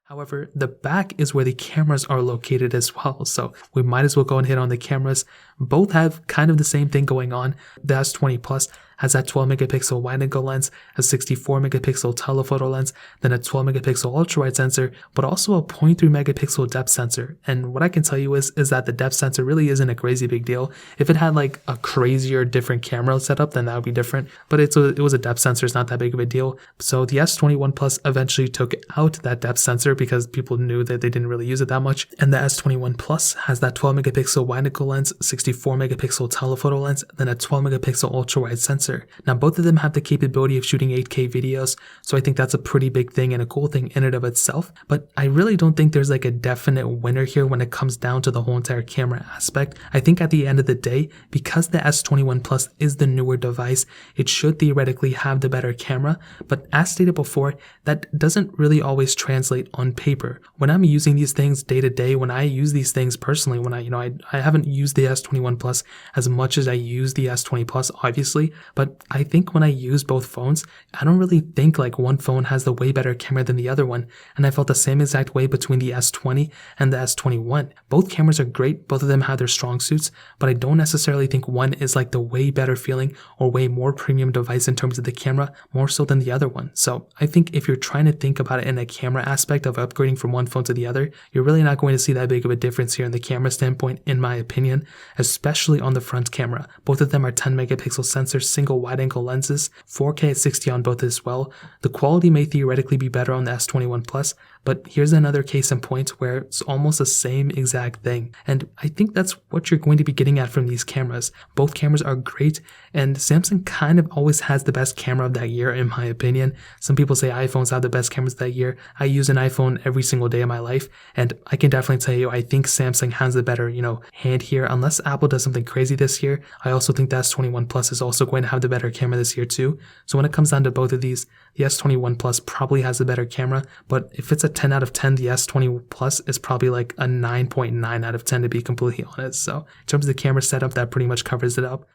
However, the back is where the cameras are located as well, so we might as well go and hit on the cameras. Both have kind of the same thing going on. The S20 Plus has that 12 megapixel wide-angle lens, a 64 megapixel telephoto lens, then a 12 megapixel ultra-wide sensor, but also a 0.3 megapixel depth sensor. And what I can tell you is that the depth sensor really isn't a crazy big deal. If it had like a crazier different camera setup, then that would be different, but it was a depth sensor. It's not that big of a deal. So the S21 Plus eventually took out that depth sensor because people knew that they didn't really use it that much. And the S21 Plus has that 12 megapixel wide-angle lens, 64 megapixel telephoto lens, then a 12 megapixel ultra-wide sensor. Now both of them have the capability of shooting 8K videos, so I think that's a pretty big thing and a cool thing in and of itself, but I really don't think there's like a definite winner here when it comes down to the whole entire camera aspect. I think at the end of the day, because the S21 Plus is the newer device, it should theoretically have the better camera, but as stated before, that doesn't really always translate on paper. When I'm using these things day to day, when I use these things personally, when I haven't used the S21 Plus as much as I use the S20 Plus, obviously, but I think when I use both phones, I don't really think like one phone has the way better camera than the other one, and I felt the same exact way between the S20 and the S21. Both cameras are great, both of them have their strong suits, but I don't necessarily think one is like the way better feeling or way more premium device in terms of the camera, more so than the other one. So I think if you're trying to think about it in a camera aspect of upgrading from one phone to the other, you're really not going to see that big of a difference here in the camera standpoint, in my opinion, especially on the front camera. Both of them are 10 megapixel sensors, single wide-angle lenses, 4K at 60 on both as well. The quality may theoretically be better on the S21 Plus, but here's another case in point where it's almost the same exact thing. And I think that's what you're going to be getting at from these cameras. Both cameras are great, and Samsung kind of always has the best camera of that year, in my opinion. Some people say iPhones have the best cameras that year. I use an iPhone every single day of my life, and I can definitely tell you, I think Samsung has the better, hand here. Unless Apple does something crazy this year, I also think the S21 Plus is also going to have the better camera this year too. So when it comes down to both of these, the S21 Plus probably has a better camera, but if it's a 10 out of 10, the S20 Plus is probably like a 9.9 out of 10 to be completely honest. So in terms of the camera setup, that pretty much covers it up.